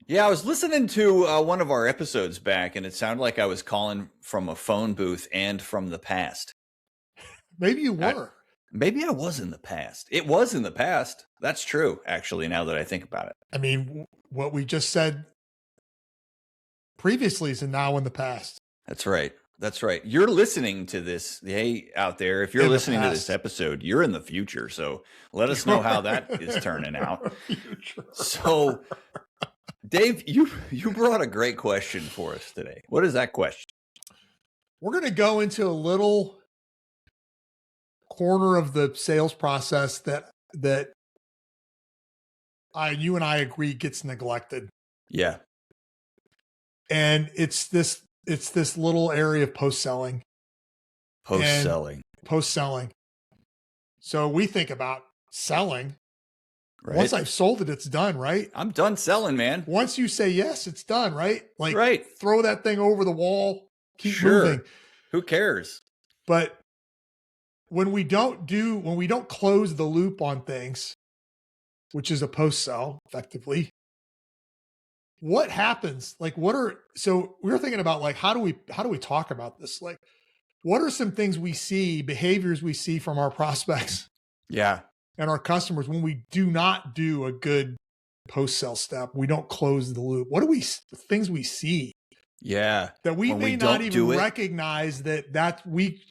Yeah, I was listening to one of our episodes back, and it sounded like I was calling from a phone booth and from the past. Maybe you were. Maybe I was in the past. It was in the past. That's true, actually, now that I think about it. I mean, what we just said previously is now in the past. That's right. That's right. You're listening to this. Hey, out there, if you're listening to this episode, you're in the future. So let us know how that is turning out. So, Dave, you brought a great question for us today. What is that question? We're going to go into a little corner of the sales process that you and I agree gets neglected. Yeah. And it's this little area of post-selling. Post-selling. So we think about selling. Right. Once I've sold it, it's done, right? I'm done selling, man. Once you say yes, it's done, right? Like, right. Throw that thing over the wall, keep moving. Who cares? But when we don't close the loop on things, which is a post-sell effectively, what happens? Like, so we were thinking about, like, how do we talk about this? Like, what are some things we see, behaviors we see from our prospects? Yeah. And our customers when we do not do a good post-sell step, we don't close the loop. What are things we see? Yeah. That we may not even recognize that we,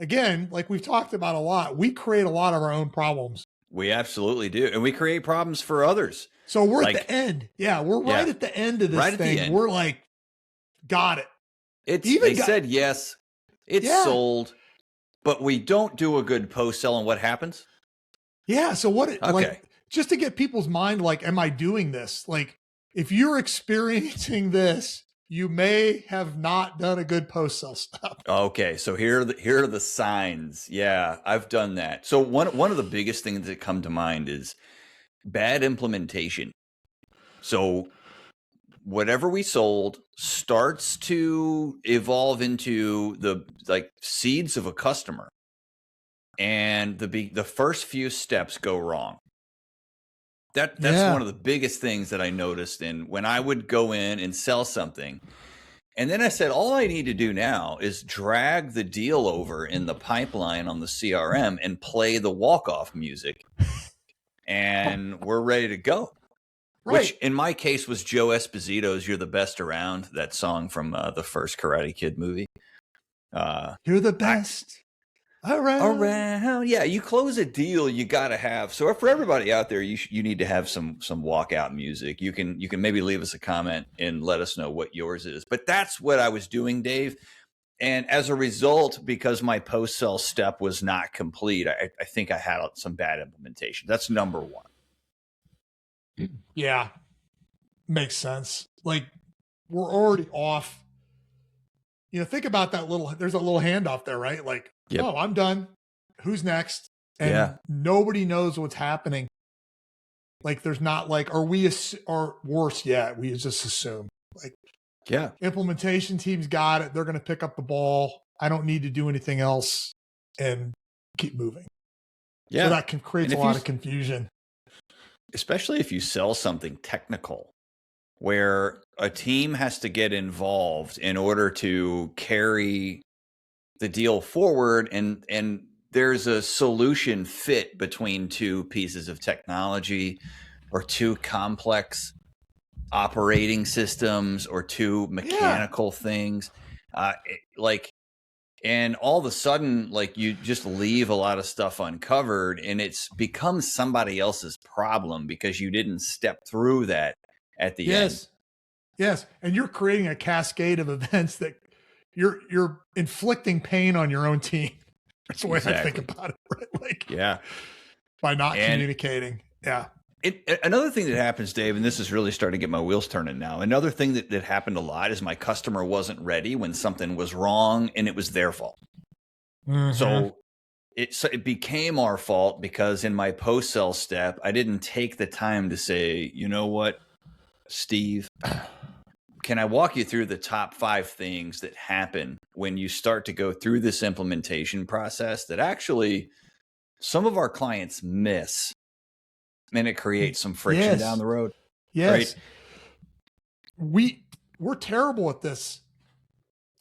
again, like we've talked about a lot, we create a lot of our own problems. We absolutely do. And we create problems for others. So we're at the end. Yeah. We're right at the end of this thing. We're like, got it. They said yes. It's sold, but we don't do a good post-sell, and what happens? Yeah. So like, just to get people's mind, like, am I doing this? Like, if you're experiencing this, you may have not done a good post-sell stuff. Okay. So here are the signs. Yeah, I've done that. So one of the biggest things that come to mind is bad implementation. So whatever we sold starts to evolve into the seeds of a customer. And the first few steps go wrong. That's one of the biggest things that I noticed when I would go in and sell something. And then I said, all I need to do now is drag the deal over in the pipeline on the CRM and play the walk-off music. And we're ready to go. Right. Which in my case was Joe Esposito's "You're the Best Around," that song from the first Karate Kid movie. You're the best. Around. Yeah, you close a deal, you got to have. So for everybody out there, you need to have some walkout music. You can maybe leave us a comment and let us know what yours is. But that's what I was doing, Dave. And as a result, because my post-sell step was not complete, I think I had some bad implementation. That's number one. Yeah, makes sense. Like, we're already off. Think about that there's a little handoff there, right? Like, oh, I'm done. Who's next? And nobody knows what's happening. Like, there's not like, or worse yet, we just assume. Like, implementation team's got it. They're going to pick up the ball. I don't need to do anything else and keep moving. Yeah. So that creates a lot of confusion. Especially if you sell something technical, where a team has to get involved in order to carry the deal forward, and there's a solution fit between two pieces of technology or two complex operating systems or two mechanical things. And all of a sudden, like, you just leave a lot of stuff uncovered, and it's becomes somebody else's problem because you didn't step through that at the end. Yes. And you're creating a cascade of events that you're inflicting pain on your own team. That's the way I think about it, right? Like, by not communicating. Yeah. Another thing that happens, Dave, and this is really starting to get my wheels turning now. Another thing that happened a lot is my customer wasn't ready when something was wrong, and it was their fault. Mm-hmm. So it became our fault because in my post-sell step, I didn't take the time to say, you know what, Steve, can I walk you through the top 5 things that happen when you start to go through this implementation process that actually some of our clients miss, and it creates some friction down the road? Yes. Right? we're terrible at this.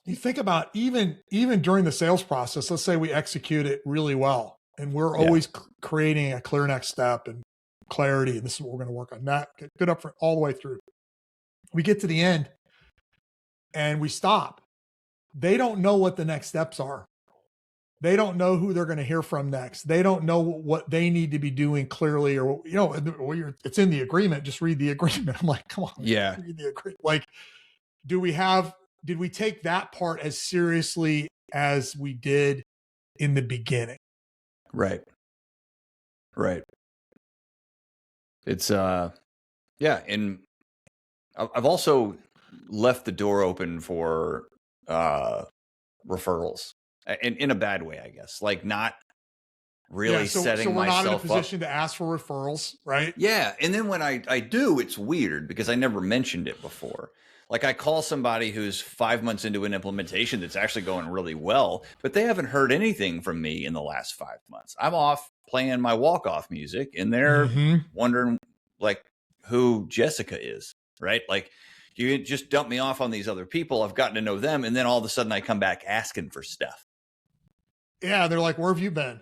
You think about even during the sales process, let's say we execute it really well and we're always creating a clear next step and clarity. And this is what we're going to work on. That good up for all the way through. We get to the end and we stop. They don't know what the next steps are. They don't know who they're going to hear from next. They don't know what they need to be doing clearly, or, it's in the agreement. Just read the agreement. I'm like, come on. Yeah. Read the agreement. Like, did we take that part as seriously as we did in the beginning? Right. It's, yeah. And I've also left the door open for, referrals. In a bad way, I guess, like not really setting myself up. So we're not in a position to ask for referrals, right? Yeah. And then when I do, it's weird because I never mentioned it before. Like I call somebody who's 5 months into an implementation that's actually going really well, but they haven't heard anything from me in the last 5 months. I'm off playing my walk-off music and they're wondering like who Jessica is, right? Like you just dump me off on these other people. I've gotten to know them. And then all of a sudden I come back asking for stuff. Yeah, they're like, where have you been?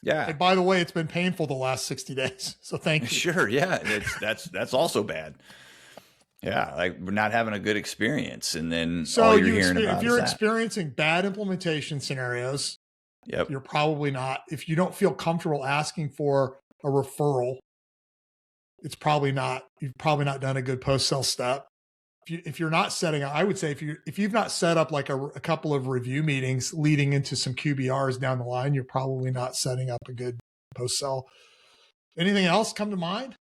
Yeah. And by the way, it's been painful the last 60 days. So thank you. Sure. Yeah. That's also bad. Yeah. Like we're not having a good experience. And then all you're hearing about if you're experiencing bad implementation scenarios, you're probably not, if you don't feel comfortable asking for a referral, you've probably not done a good post-sale step. If you're not setting up, I would say if you've not set up like a couple of review meetings leading into some QBRs down the line, you're probably not setting up a good post sell. Anything else come to mind?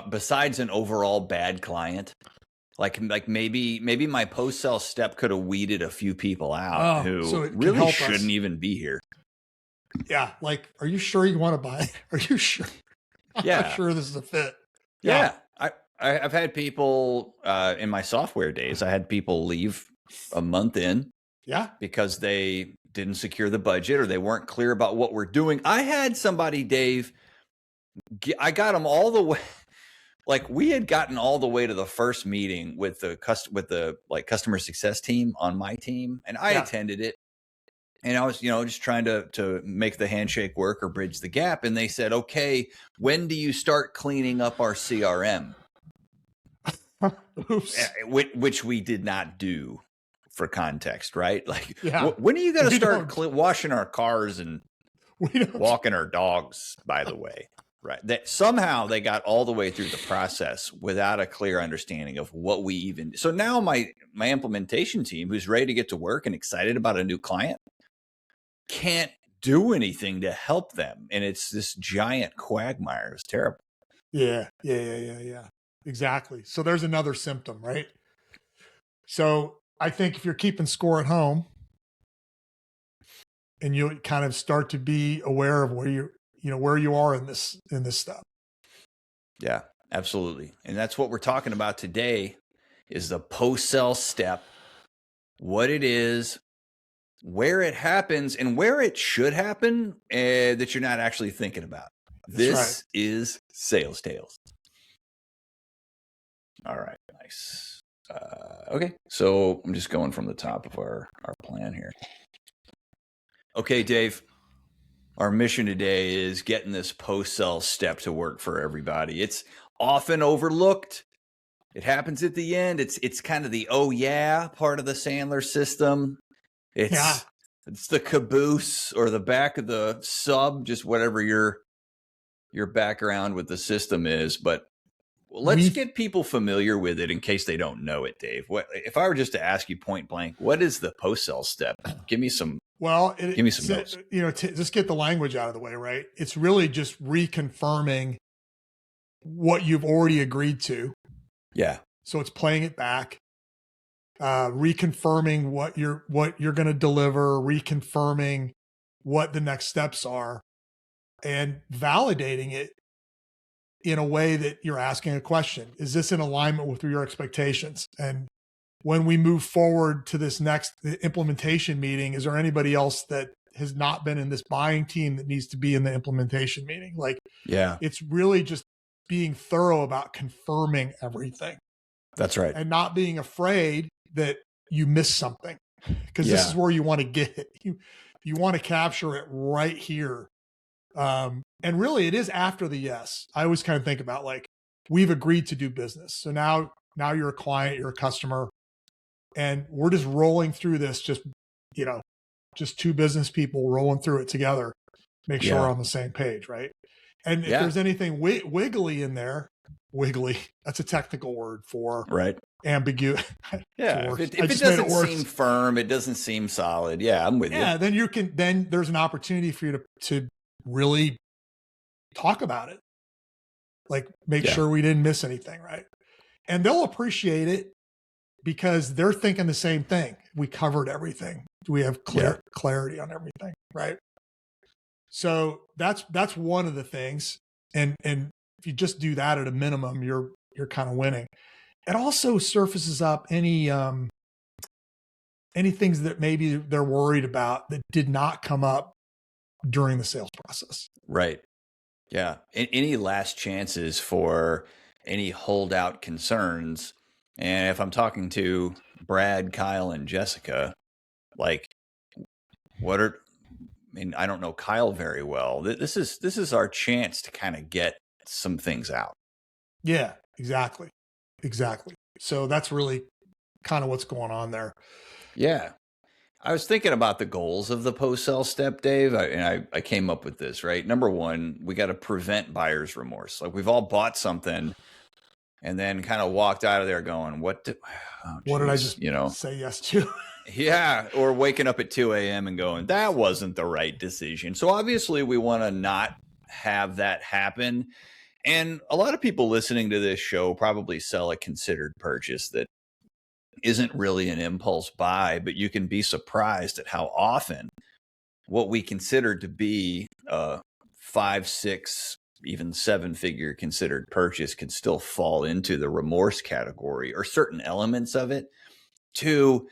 Besides an overall bad client, like maybe my post sell step could have weeded a few people out who really shouldn't even be here. Yeah, like, are you sure you want to buy? Are you sure? I'm not sure this is a fit. Yeah. I've had people in my software days, I had people leave a month in because they didn't secure the budget or they weren't clear about what we're doing. I had somebody, Dave, I got them all the way. Like we had gotten all the way to the first meeting with the customer success team on my team. And I attended it. And I was, just trying to make the handshake work or bridge the gap. And they said, okay, when do you start cleaning up our CRM? Oops. Which we did not do for context, right? Like, when are you going to start washing our cars and walking our dogs, by the way? Right. That somehow they got all the way through the process without a clear understanding of what we even. So now my implementation team, who's ready to get to work and excited about a new client, can't do anything to help them. And it's this giant quagmire. It's terrible. Yeah. Exactly. So there's another symptom, right? So I think if you're keeping score at home and you kind of start to be aware of where you are in this stuff. Yeah, absolutely. And that's what we're talking about today is the post-sell step, what it is, where it happens and where it should happen that you're not actually thinking about. This is Sales Tales. All right, nice. Okay, so I'm just going from the top of our plan here. Okay, Dave, our mission today is getting this post-sell step to work for everybody. It's often overlooked. It happens at the end. It's kind of the part of the Sandler system. It's the caboose or the back of the sub, just whatever your background with the system is. But let's get people familiar with it in case they don't know it, Dave. What if I were just to ask you point blank, what is the post-sell step? Give me some. Give me some notes. Just get the language out of the way, right? It's really just reconfirming what you've already agreed to. Yeah. So it's playing it back. Reconfirming what you're going to deliver, reconfirming what the next steps are, and validating it in a way that you're asking a question. Is this in alignment with your expectations? And when we move forward to this next implementation meeting, is there anybody else that has not been in this buying team that needs to be in the implementation meeting? Like, it's really just being thorough about confirming everything. That's right. And not being afraid that you miss something, because this is where you want to get it. You want to capture it right here. And really it is after the yes. I always kind of think about like, we've agreed to do business. So now you're a client, you're a customer, and we're just rolling through this, just two business people rolling through it together, make sure we're on the same page. Right. And if there's anything wiggly in there, that's a technical word for ambiguity. Yeah. If it doesn't seem firm, it doesn't seem solid. Yeah, I'm with you. Yeah. Then there's an opportunity for you to really talk about it. Like make sure we didn't miss anything. Right. And they'll appreciate it because they're thinking the same thing. We covered everything. We have clarity on everything. Right. So that's one of the things. And if you just do that at a minimum, you're kind of winning. It also surfaces up any things that maybe they're worried about that did not come up during the sales process. Right. Yeah. Any last chances for any holdout concerns. And if I'm talking to Brad, Kyle, and Jessica, like I don't know Kyle very well. This is our chance to kind of get some things out. Yeah, exactly. So that's really kind of what's going on there. Yeah. I was thinking about the goals of the post-sale step, Dave, and I came up with this, right? Number one, we got to prevent buyer's remorse. Like we've all bought something and then kind of walked out of there going, what did I just say yes to? Yeah. Or waking up at 2 a.m. and going, that wasn't the right decision. So obviously we want to not have that happen. And a lot of people listening to this show probably sell a considered purchase that isn't really an impulse buy, but you can be surprised at how often what we consider to be a 5, 6, even 7-figure considered purchase can still fall into the remorse category or certain elements of it. To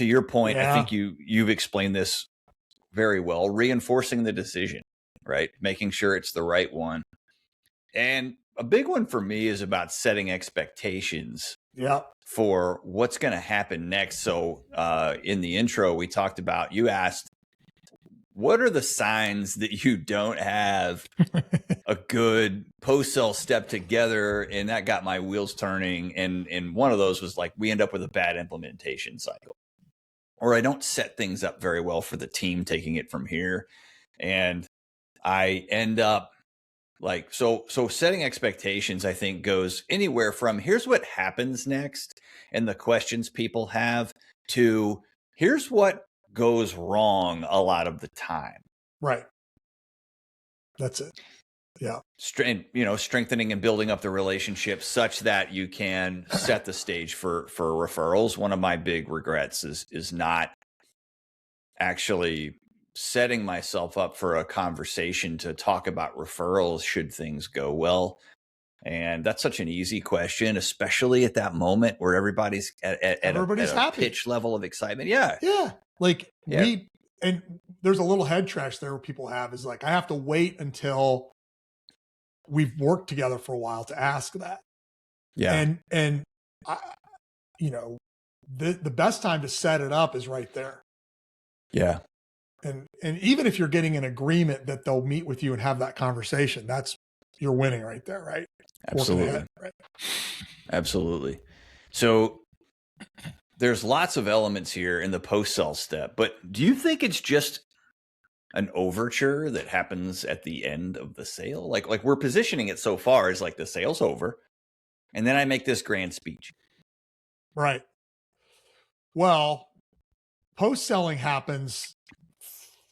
your point, I think you've explained this very well, reinforcing the decision, right? Making sure it's the right one. And a big one for me is about setting expectations for what's going to happen next. So in the intro, we talked about, you asked, what are the signs that you don't have a good post-sale step together? And that got my wheels turning. And one of those was like, we end up with a bad implementation cycle, or I don't set things up very well for the team taking it from here. And I end up like, so setting expectations, I think, goes anywhere from here's what happens next and the questions people have to here's what goes wrong a lot of the time. Right. That's it. Yeah. Strengthening and building up the relationship such that you can set the stage for referrals. One of my big regrets is not actually setting myself up for a conversation to talk about referrals should things go well. And that's such an easy question, especially at that moment where everybody's at a pitch level of excitement. Yeah. Yeah. Like and there's a little head trash there where people have is like, I have to wait until we've worked together for a while to ask that. Yeah. And I, the best time to set it up is right there. Yeah. And even if you're getting an agreement that they'll meet with you and have that conversation, you're winning right there, right? Absolutely. Ahead, right? Absolutely. So there's lots of elements here in the post-sale step, but do you think it's just an overture that happens at the end of the sale? Like we're positioning it so far as like the sale's over, and then I make this grand speech. Right. Well, post-selling happens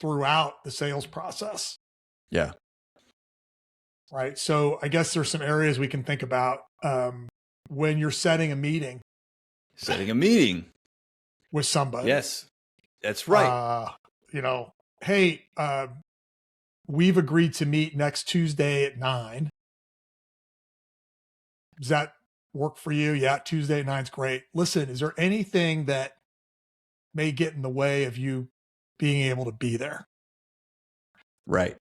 throughout the sales process. Yeah. Right. So I guess there's some areas we can think about when you're setting a meeting. Setting a meeting with somebody. Yes, that's right. Hey, we've agreed to meet next Tuesday at 9. Does that work for you? Yeah, Tuesday at 9 is great. Listen, is there anything that may get in the way of you being able to be there? Right.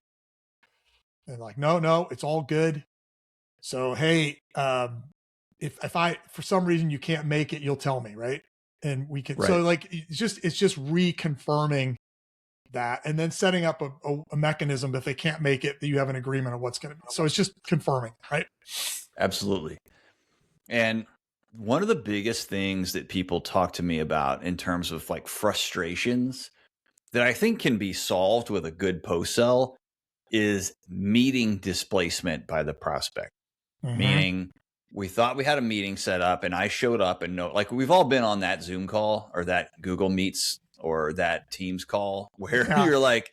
And like, no, it's all good. So, hey, if I, for some reason you can't make it, you'll tell me, right? And we can, so Right. like, it's just reconfirming that, and then setting up a mechanism if they can't make it, that you have an agreement of what's going to be. So it's just confirming, right? Absolutely. And one of the biggest things that people talk to me about in terms of like frustrations that I think can be solved with a good post sell is meeting displacement by the prospect. Meaning, we thought we had a meeting set up and I showed up and like we've all been on that Zoom call or that Google Meets or that Teams call where you're like,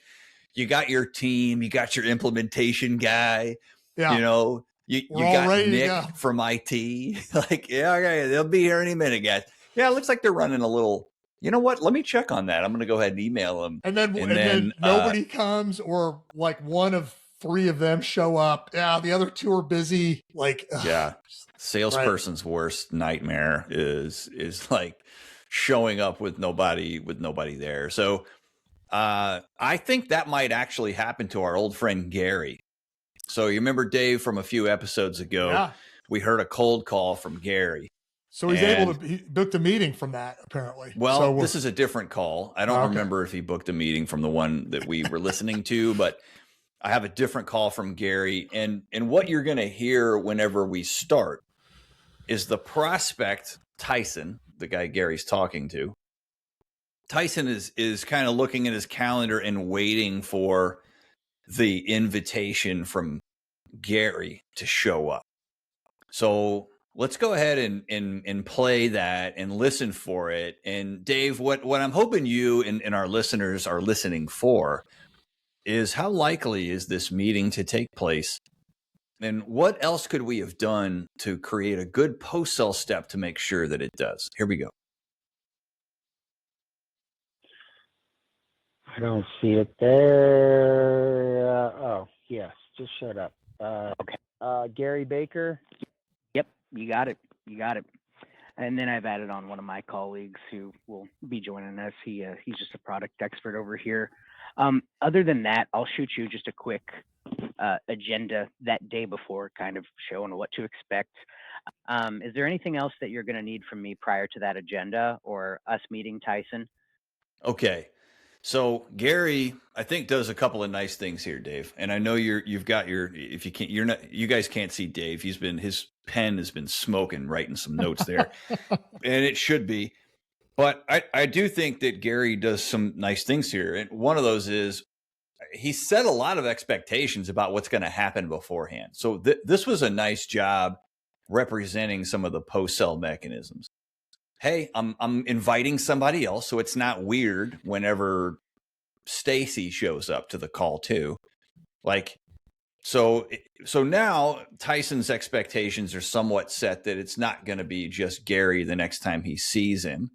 you got your team, you got your implementation guy, you know, you got Nick from IT. Like, yeah, okay, they'll be here any minute, guys. Yeah, it looks like they're running a little. You know what? Let me check on that. I'm going to go ahead and email them. And then nobody comes, or like one of 3 of them show up. Yeah, the other 2 are busy. Like, yeah, salesperson's worst nightmare is like showing up with nobody there. So I think that might actually happen to our old friend Gary. So you remember Dave from a few episodes ago? Yeah. We heard a cold call from Gary. So he's able to, he booked a meeting from that, apparently. Well, so this is a different call. I don't remember if he booked a meeting from the one that we were listening to, but I have a different call from Gary. And what you're going to hear whenever we start is the prospect, Tyson, the guy Gary's talking to. Tyson is kind of looking at his calendar and waiting for the invitation from Gary to show up. So let's go ahead and play that and listen for it. And Dave, what I'm hoping you and our listeners are listening for is how likely is this meeting to take place? And what else could we have done to create a good post-sell step to make sure that it does? Here we go. I don't see it there. Oh, yes, just showed up. Okay. Gary Baker. Yep, you got it. And then I've added on one of my colleagues who will be joining us. He's just a product expert over here. Other than that, I'll shoot you just a quick agenda that day before, kind of showing what to expect. Is there anything else that you're going to need from me prior to that agenda or us meeting Tyson? Okay. So Gary, I think, does a couple of nice things here, Dave. And I know you've got your, if you can't, you guys can't see Dave. His pen has been smoking, writing some notes there, and it should be. But I do think that Gary does some nice things here. And one of those is he set a lot of expectations about what's going to happen beforehand. So this was a nice job representing some of the post-sell mechanisms. Hey, I'm inviting somebody else, so it's not weird whenever Stacy shows up to the call too. Like, so now Tyson's expectations are somewhat set that it's not going to be just Gary the next time he sees him.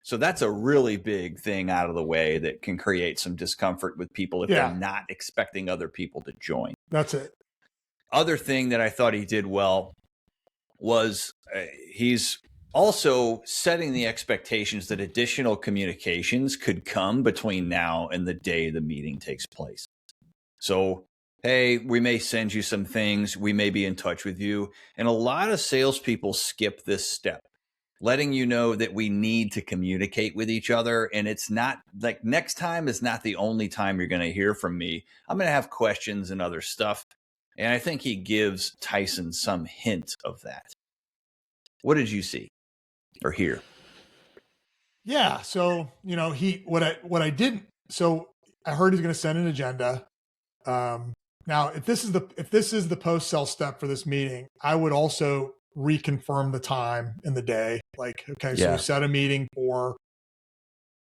So that's a really big thing out of the way that can create some discomfort with people if they're not expecting other people to join. That's it. Other thing that I thought he did well was he's also setting the expectations that additional communications could come between now and the day the meeting takes place. So, hey, we may send you some things. We may be in touch with you. And a lot of salespeople skip this step, letting you know that we need to communicate with each other. And it's not like next time is not the only time you're going to hear from me. I'm going to have questions and other stuff. And I think he gives Tyson some hint of that. What did you see or hear? Yeah. So, what I didn't, so I heard he's going to send an agenda. Now if this is the post sell step for this meeting, I would also reconfirm the time and the day. Like, okay, so we set a meeting for,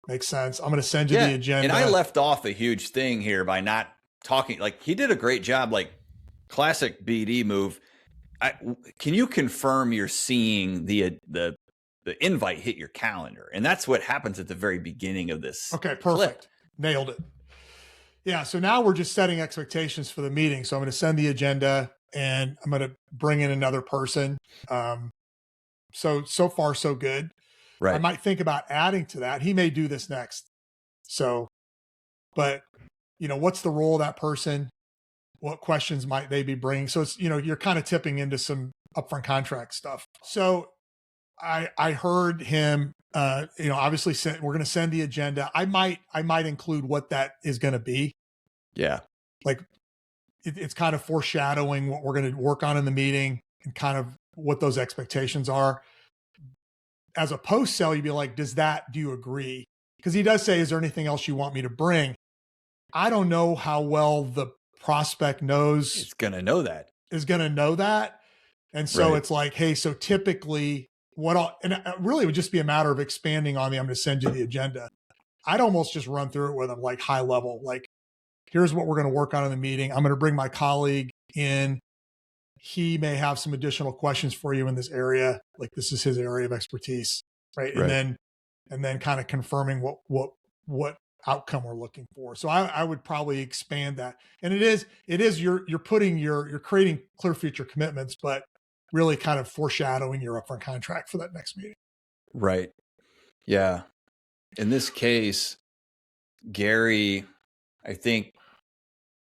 makes sense. I'm going to send you the agenda. And I left off a huge thing here by not talking. Like, he did a great job, like classic BD move. Can you confirm you're seeing the invite hit your calendar? And that's what happens at the very beginning of this. Okay, perfect. Clip. Nailed it. Yeah, so now we're just setting expectations for the meeting. So I'm going to send the agenda and I'm going to bring in another person. So far, so good. Right. I might think about adding to that. He may do this next. So, but what's the role of that person? what questions might they be bringing? So it's, you're kind of tipping into some upfront contract stuff. So I heard him, obviously we're going to send the agenda. I might include what that is going to be. Yeah. Like it's kind of foreshadowing what we're going to work on in the meeting and kind of what those expectations are. As a post sell, you'd be like, do you agree? Because he does say, is there anything else you want me to bring? I don't know how well the prospect knows. It's going to know that. And so Right. it's like, hey, so typically and it really would just be a matter of expanding on I'm going to send you the agenda. I'd almost just run through it with them like high level, like, here's what we're going to work on in the meeting. I'm going to bring my colleague in. He may have some additional questions for you in this area. Like this is his area of expertise. Right. And then kind of confirming what outcome we're looking for. So I would probably expand that. And it is you're creating clear future commitments, but really kind of foreshadowing your upfront contract for that next meeting. Right. Yeah. In this case, Gary, I think,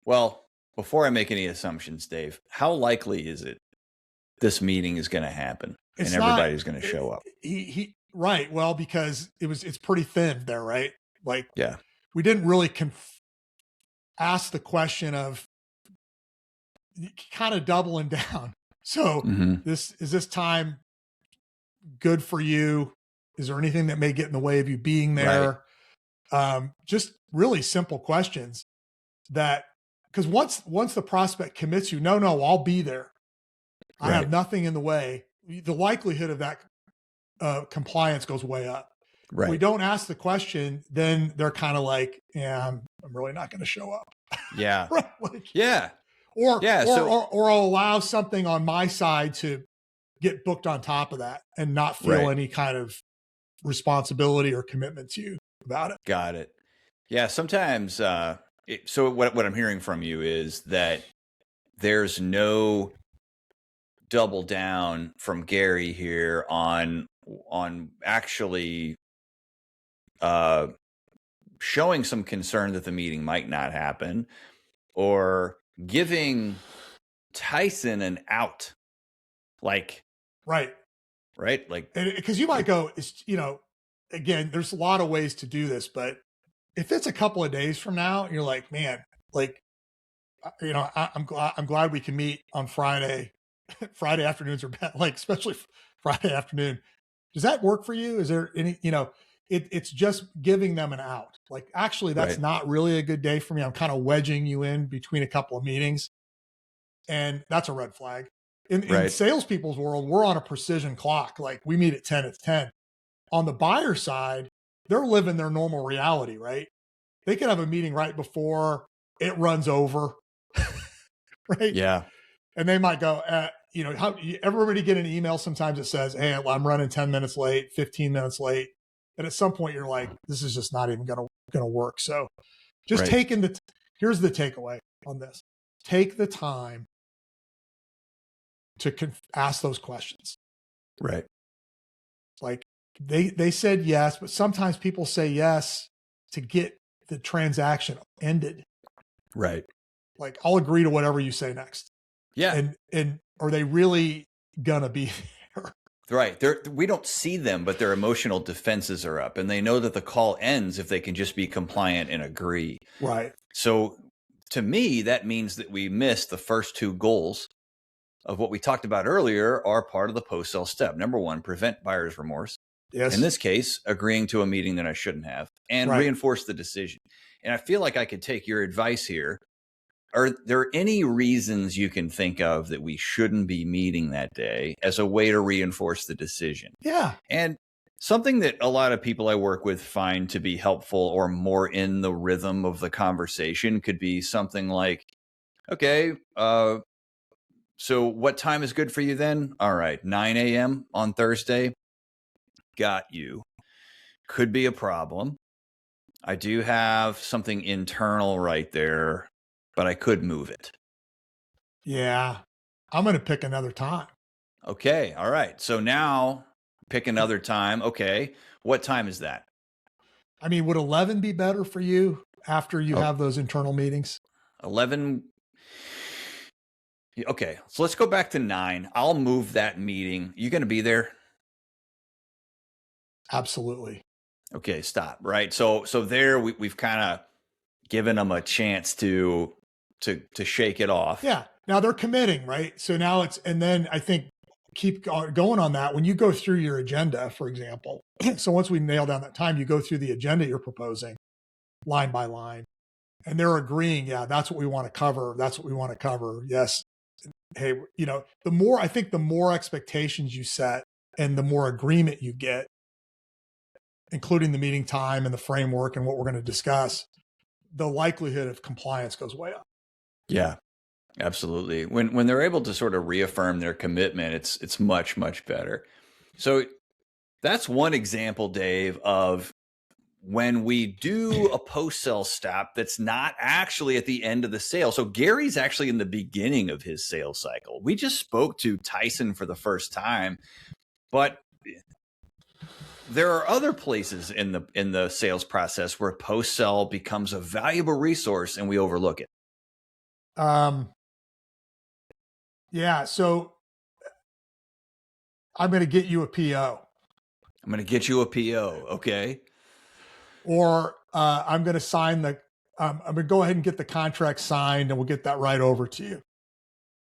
well, before I make any assumptions, Dave, how likely is it this meeting is going to happen and everybody's going to show up? Right. Well, because it's pretty thin there, right? Like, yeah, we didn't really ask the question of kind of doubling down. So is this time good for you? Is there anything that may get in the way of you being there? Right. Just really simple questions that, because once the prospect commits you, no, I'll be there. I have nothing in the way. The likelihood of that compliance goes way up. Right. If we don't ask the question, then they're kind of like, yeah, I'm really not going to show up. Yeah. Right? Like, yeah. Or I'll allow something on my side to get booked on top of that and not feel any kind of responsibility or commitment to you about it. Got it. Yeah. Sometimes, so what I'm hearing from you is that there's no double down from Gary here on actually showing some concern that the meeting might not happen, or giving Tyson an out. Like, right. Like, because you might go, again, there's a lot of ways to do this, but if it's a couple of days from now, you're like, man, like, I'm glad we can meet on Friday. Friday afternoons are bad, like especially Friday afternoon. Does that work for you? Is there any, it's just giving them an out. Like, actually, that's not really a good day for me. I'm kind of wedging you in between a couple of meetings. And that's a red flag. In salespeople's world, we're on a precision clock. Like, we meet at 10, it's 10. On the buyer side, they're living their normal reality, right? They could have a meeting right before it runs over, right? Yeah. And they might go, how everybody get an email sometimes that says, hey, I'm running 10 minutes late, 15 minutes late. And at some point you're like, this is just not even going to work. So just here's the takeaway on this. Take the time to ask those questions. Right. Like they said yes, but sometimes people say yes to get the transaction ended. Right. Like, I'll agree to whatever you say next. Yeah. And are they really gonna be there? Right. We don't see them, but their emotional defenses are up, and they know that the call ends if they can just be compliant and agree. Right. So to me, that means that we missed the first two goals of what we talked about earlier are part of the post-sale step. Number one, prevent buyer's remorse. Yes. In this case, agreeing to a meeting that I shouldn't have, and reinforce the decision. And I feel like I could take your advice here. Are there any reasons you can think of that we shouldn't be meeting that day as a way to reinforce the decision? Yeah. And something that a lot of people I work with find to be helpful or more in the rhythm of the conversation could be something like, okay, so what time is good for you then? All right, 9 a.m. on Thursday. Got you. Could be a problem. I do have something internal right there, but I could move it. Yeah. I'm going to pick another time. Okay. All right. So now pick another time. Okay. What time is that? I mean, would 11 be better for you after you have those internal meetings? 11. Okay, so let's go back to 9. I'll move that meeting. You going to be there? Absolutely. Okay, stop. Right. So there we've kind of given them a chance to shake it off. Yeah. Now they're committing, right? So now and then I think keep going on that. When you go through your agenda, for example, so once we nail down that time, you go through the agenda you're proposing line by line, and they're agreeing, yeah, that's what we want to cover. That's what we want to cover. Yes. Hey, the more expectations you set and the more agreement you get, including the meeting time and the framework and what we're going to discuss, the likelihood of compliance goes way up. Yeah, absolutely. When they're able to sort of reaffirm their commitment, it's much, much better. So that's one example, Dave, of when we do a post-sale stop that's not actually at the end of the sale. So Gary's actually in the beginning of his sales cycle. We just spoke to Tyson for the first time, but there are other places in the sales process where post-sale becomes a valuable resource and we overlook it. Yeah. So I'm going to get you a PO. I'm going to get you a PO. Okay. Or I'm going to sign I'm going to go ahead and get the contract signed and we'll get that right over to you.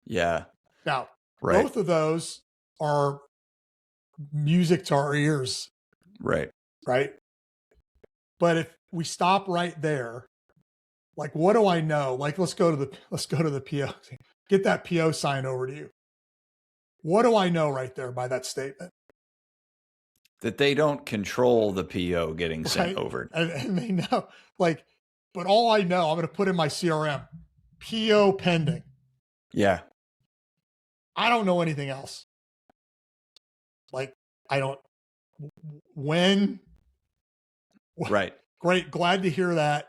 Yeah. Now, right. Both of those are music to our ears. Right. Right. But if we stop right there, like, what do I know? Like, let's go to the PO, get that PO sign over to you. What do I know right there by that statement? That they don't control the PO getting sent over. And they know, like, but all I know, I'm going to put in my CRM, PO pending. Yeah. I don't know anything else. Like, when. Right. Great. Glad to hear that.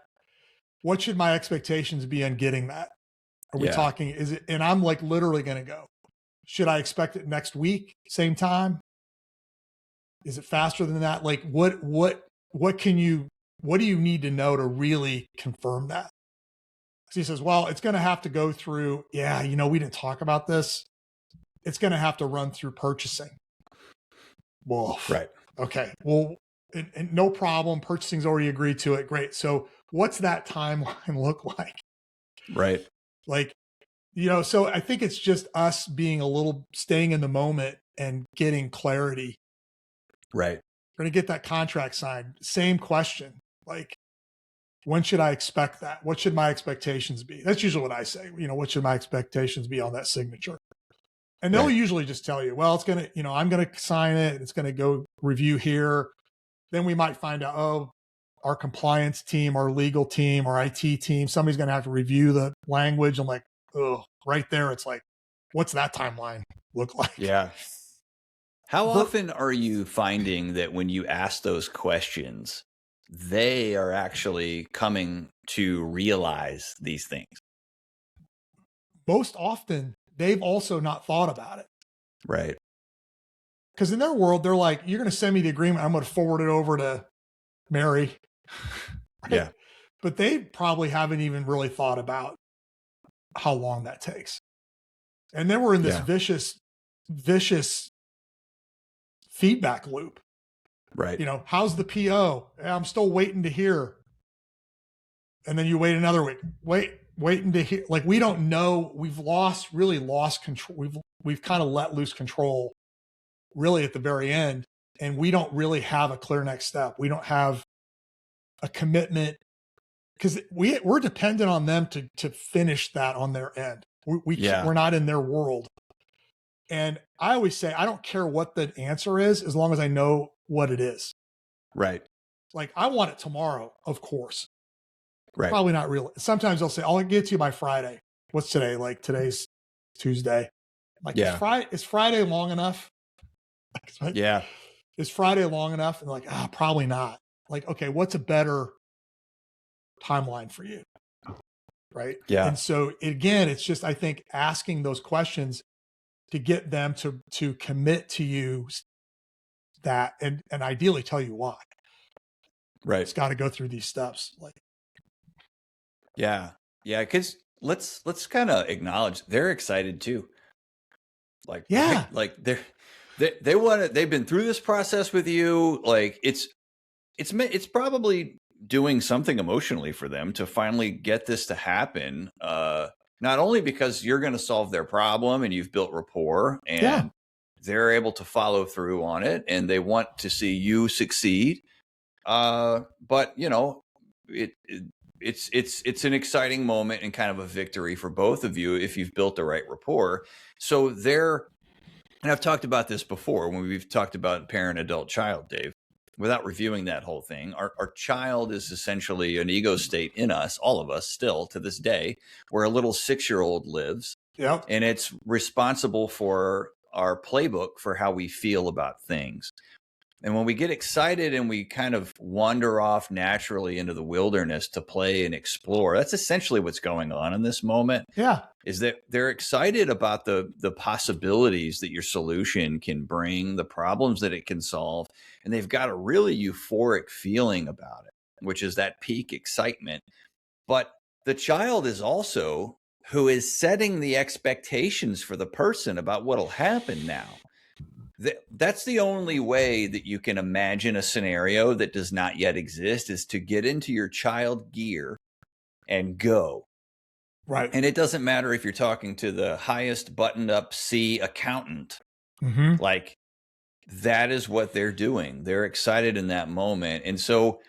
What should my expectations be on getting that? Are we talking, and I'm like literally going to go, should I expect it next week? Same time? Is it faster than that? Like what do you need to know to really confirm that? So he says, well, it's going to have to go through, we didn't talk about this. It's going to have to run through purchasing. Well, right. Okay. Well, and no problem. Purchasing's already agreed to it. Great. So what's that timeline look like? Right. Like, so I think it's just us staying in the moment and getting clarity. Right. We're going to get that contract signed. Same question. Like, when should I expect that? What should my expectations be? That's usually what I say. What should my expectations be on that signature? And they'll usually just tell you, well, it's going to, I'm going to sign it. It's going to go review here. Then we might find out, oh, our compliance team, our legal team, our IT team, somebody's going to have to review the language. I'm like, oh, right there. It's like, what's that timeline look like? Yeah. How often are you finding that when you ask those questions, they are actually coming to realize these things? Most often, they've also not thought about it. Right. Because in their world, they're like, you're going to send me the agreement. I'm going to forward it over to Mary. Right? Yeah. But they probably haven't even really thought about how long that takes. And then we're in this vicious feedback loop. Right. How's the PO? I'm still waiting to hear. And then you wait another week. Waiting to hear. Like, we don't know. We've really lost control. We've kind of let loose control really at the very end. And we don't really have a clear next step. We don't have a commitment because we're dependent on them to finish that on their end. We're not in their world. And I always say, I don't care what the answer is, as long as I know what it is. Right. Like, I want it tomorrow, of course. Right. Probably not real. Sometimes they'll say, I'll get it to you by Friday. What's today? Like, today's Tuesday. Like, is Friday long enough? Like, yeah. Is Friday long enough? And like, probably not. Like, okay, what's a better timeline for you? Right. Yeah. And so again, it's just, I think, asking those questions to get them to commit to you that, and ideally tell you why. Right. It's got to go through these steps. Like, yeah. Because let's kind of acknowledge they're excited too. Like, Yeah. right? Like they want to, they've been through this process with you. Like it's probably doing something emotionally for them to finally get this to happen. Not only because you're going to solve their problem and you've built rapport and they're able to follow through on it and they want to see you succeed. But you know, it's an exciting moment and kind of a victory for both of you if you've built the right rapport. So and I've talked about this before when we've talked about parent, adult, child, Dave, without reviewing that whole thing. Our child is essentially an ego state in us, all of us still to this day, where a little 6-year-old lives. Yep. And it's responsible for our playbook for how we feel about things. And when we get excited and we kind of wander off naturally into the wilderness to play and explore, that's essentially what's going on in this moment. Yeah. Is that they're excited about the possibilities that your solution can bring, the problems that it can solve. And they've got a really euphoric feeling about it, which is that peak excitement. But the child is also who is setting the expectations for the person about what'll happen now. That's the only way that you can imagine a scenario that does not yet exist, is to get into your child gear and go. Right. And it doesn't matter if you're talking to the highest buttoned up C accountant. Mm-hmm. Like, that is what they're doing. They're excited in that moment. And so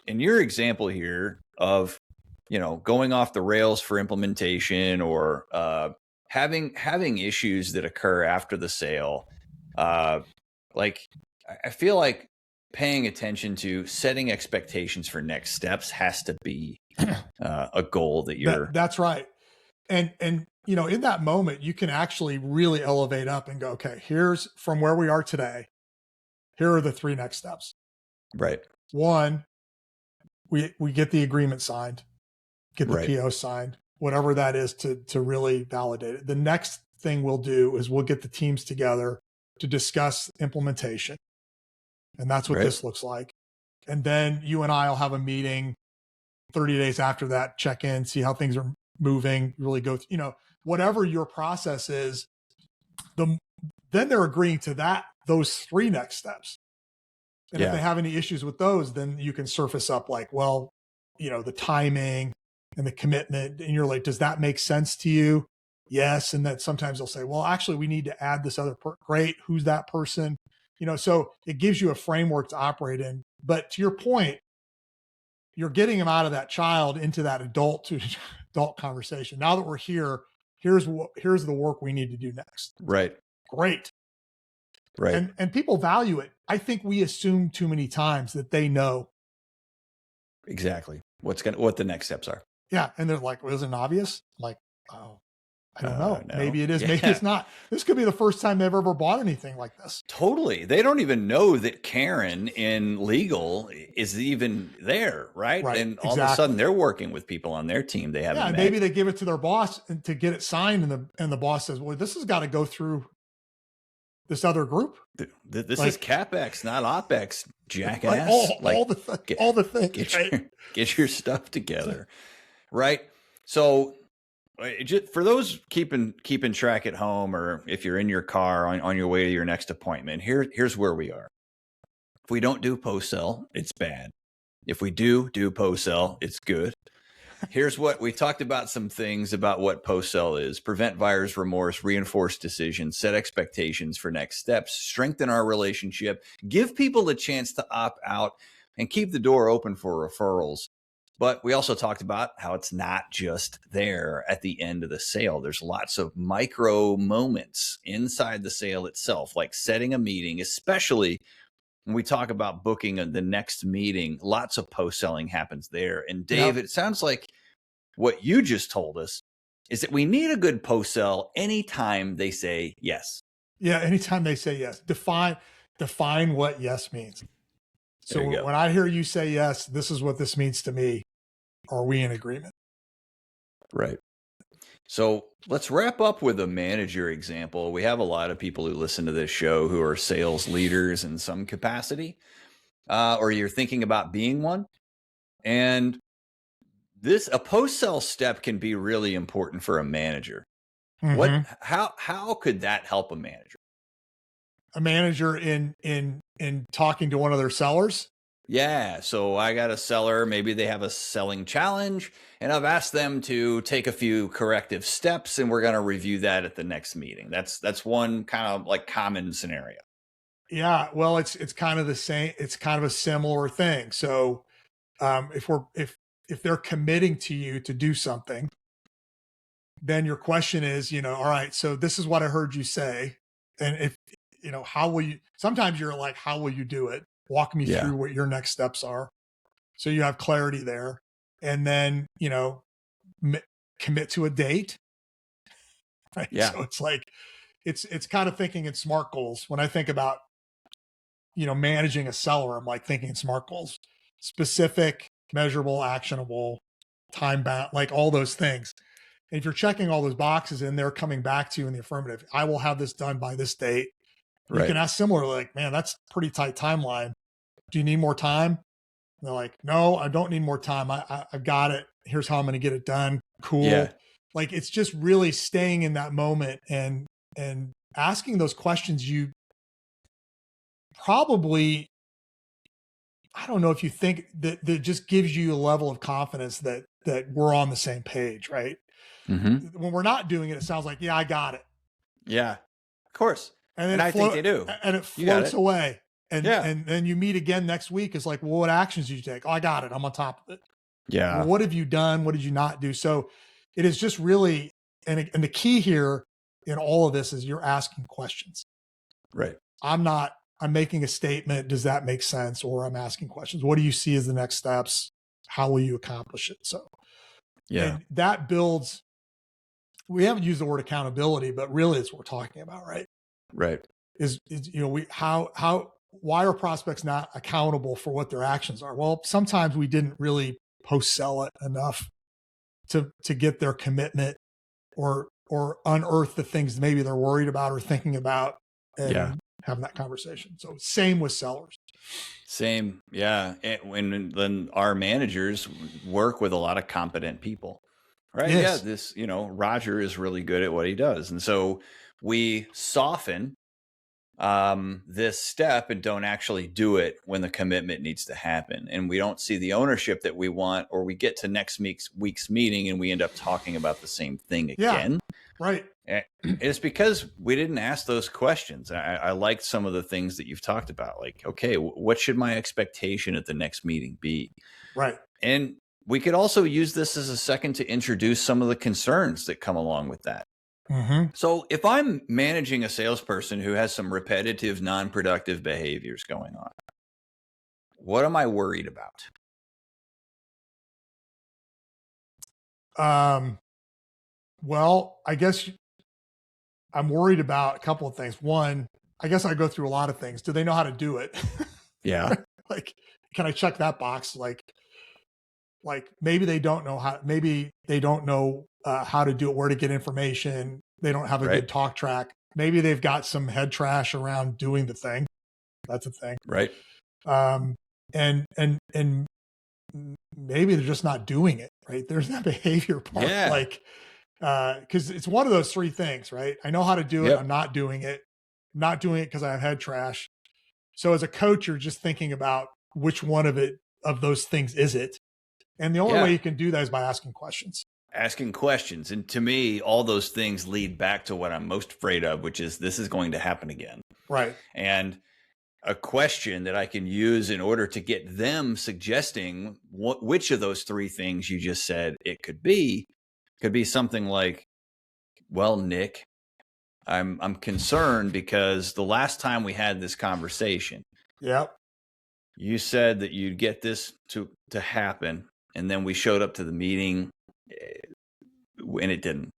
in your example here of, you know, going off the rails for implementation or having issues that occur after the sale, like I feel like paying attention to setting expectations for next steps has to be a goal that you're. That's right. And you know, in that moment, you can actually really elevate up and go, okay, here's from where we are today. Here are the 3 next steps. Right. 1, we get the agreement signed, get the PO signed, whatever that is to really validate it. The next thing we'll do is we'll get the teams together to discuss implementation. And that's what this looks like. And then you and I will have a meeting 30 days after that, check in, see how things are moving, really go, you know, whatever your process is, then they're agreeing to those 3 next steps. And if they have any issues with those, then you can surface up like, well, you know, the timing and the commitment. And you're like, does that make sense to you? Yes. And then sometimes they'll say, well, actually, we need to add this other great. Who's that person? You know, so it gives you a framework to operate in. But to your point, you're getting them out of that child into that adult to adult conversation. Now that we're here, here's the work we need to do next. Right. Great. Right. And people value it. I think we assume too many times that they know exactly what the next steps are. Yeah. And they're like, well, isn't it obvious? I'm like, oh, I don't know. No. Maybe it is. Maybe it's not. This could be the first time they've ever bought anything like this. Totally. They don't even know that Karen in legal is even there, right? And all of a sudden they're working with people on their team they haven't met. Maybe they give it to their boss and to get it signed, and the boss says, well, this has got to go through this other group. This is CapEx, not OpEx, jackass. All the things. Get your stuff together, right? So for those keeping track at home, or if you're in your car on your way to your next appointment, here's where we are. If we don't do post-sell, it's bad. If we do post-sell, it's good. Here's what we talked about, some things about what post-sell is: prevent buyer's remorse, reinforce decisions, set expectations for next steps, strengthen our relationship, give people the chance to opt out, and keep the door open for referrals. But we also talked about how it's not just there at the end of the sale. There's lots of micro moments inside the sale itself, like setting a meeting, especially when we talk about booking the next meeting. Lots of post-selling happens there. And Dave, it sounds like what you just told us is that we need a good post-sell anytime they say yes. Yeah, anytime they say yes. Define what yes means. So when I hear you say yes, this is what this means to me. Are we in agreement? Right. So let's wrap up with a manager example. We have a lot of people who listen to this show who are sales leaders in some capacity, or you're thinking about being one. And a post-sell step can be really important for a manager. Mhm. How could that help a manager? A manager in talking to one of their sellers? Yeah, so I got a seller, maybe they have a selling challenge, and I've asked them to take a few corrective steps, and we're going to review that at the next meeting. That's one kind of like common scenario. Yeah, well, it's kind of the same. It's kind of a similar thing. So if they're committing to you to do something, then your question is, all right, so this is what I heard you say. And if, how will you, sometimes you're like, how will you do it? Walk me through what your next steps are. So you have clarity there. And then, commit to a date. Right? Yeah. So it's like, it's kind of thinking in SMART goals. When I think about, managing a seller, I'm like thinking in SMART goals: specific, measurable, actionable, time bound, like all those things. And if you're checking all those boxes and they're coming back to you in the affirmative, I will have this done by this date. You Right. can ask similar, like, man, that's a pretty tight timeline. Do you need more time? And they're like, no, I don't need more time. I've got it. Here's how I'm going to get it done. Cool. Yeah. Like, it's just really staying in that moment and asking those questions. You probably, I don't know if you think that just gives you a level of confidence that we're on the same page, right? Mm-hmm. When we're not doing it, it sounds like, yeah, I got it. Yeah, of course. And I think they do. And it floats away. And then you meet again next week. It's like, well, what actions did you take? Oh, I got it. I'm on top of it. Yeah. Well, what have you done? What did you not do? So it is just really, and the key here in all of this is you're asking questions. Right. I'm making a statement. Does that make sense? Or I'm asking questions. What do you see as the next steps? How will you accomplish it? So, yeah, and that builds, we haven't used the word accountability, but really it's what we're talking about, right? Right. Is why are prospects not accountable for what their actions are? Well, sometimes we didn't really post sell it enough to get their commitment or unearth the things maybe they're worried about or thinking about and having that conversation. So same with sellers. Same. Yeah. And then our managers work with a lot of competent people, right? Yes. Yeah. This, Roger is really good at what he does. And so we soften this step and don't actually do it when the commitment needs to happen. And we don't see the ownership that we want, or we get to next week's meeting and we end up talking about the same thing again. Yeah, right. It's because we didn't ask those questions. I liked some of the things that you've talked about. Like, okay, what should my expectation at the next meeting be? Right. And we could also use this as a second to introduce some of the concerns that come along with that. Mm-hmm. So if I'm managing a salesperson who has some repetitive, non-productive behaviors going on, what am I worried about? Well, I guess I'm worried about a couple of things. One, I guess I go through a lot of things. Do they know how to do it? Yeah. Like, can I check that box? Like maybe they don't know how, maybe they don't know how to do it, where to get information. They don't have a good talk track. Maybe they've got some head trash around doing the thing. That's a thing. Right. And maybe they're just not doing it, right? There's that behavior part. Yeah. Like, cause it's one of those three things, right? I know how to do it. I'm not doing it. I'm not doing it because I have head trash. So as a coach, you're just thinking about which one of those things is it? And the only way you can do that is by asking questions. Asking questions. And to me, all those things lead back to what I'm most afraid of, which is this is going to happen again. Right. And a question that I can use in order to get them suggesting which of those three things you just said it could be something like, well, Nick, I'm concerned because the last time we had this conversation, you said that you'd get this to happen. And then we showed up to the meeting and it didn't.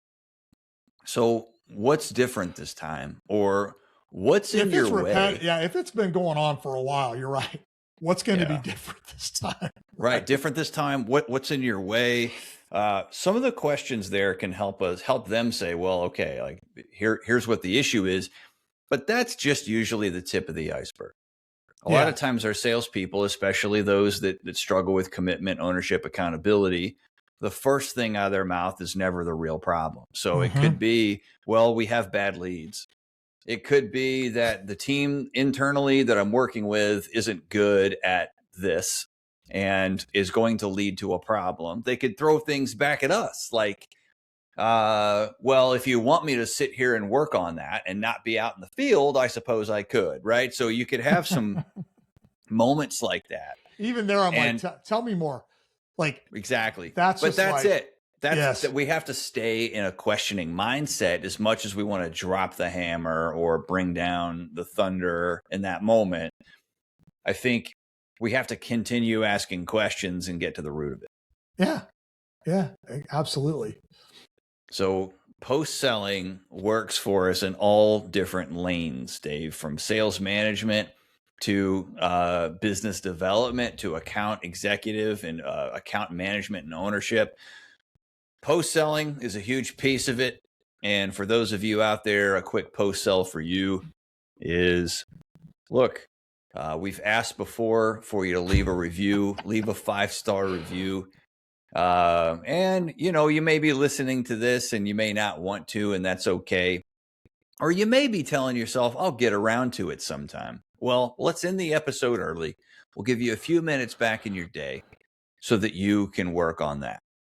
So what's different this time? Or what's in your way? Yeah, if it's been going on for a while, you're right. What's going to be different this time? Right, different this time. What's in your way? Some of the questions there can help them say, well, okay, like here's what the issue is. But that's just usually the tip of the iceberg. A lot of times our salespeople, especially those that struggle with commitment, ownership, accountability, the first thing out of their mouth is never the real problem. So it Mm-hmm. could be, well, we have bad leads. It could be that the team internally that I'm working with isn't good at this and is going to lead to a problem. They could throw things back at us like, well, if you want me to sit here and work on that and not be out in the field, I suppose I could, right? So you could have some moments like that. Even there, I'm like, tell me more. Like, exactly. That's it. That's yes. that we have to stay in a questioning mindset as much as we want to drop the hammer or bring down the thunder in that moment. I think we have to continue asking questions and get to the root of it. Yeah. Yeah, absolutely. So post-selling works for us in all different lanes, Dave, from sales management to business development to account executive and account management and ownership. Post-selling is a huge piece of it. And for those of you out there, a quick post-sell for you is, look, we've asked before for you to leave a review, leave a 5-star review. And you may be listening to this and you may not want to, and that's okay. Or you may be telling yourself, I'll get around to it sometime. Well, let's end the episode early. We'll give you a few minutes back in your day so that you can work on that.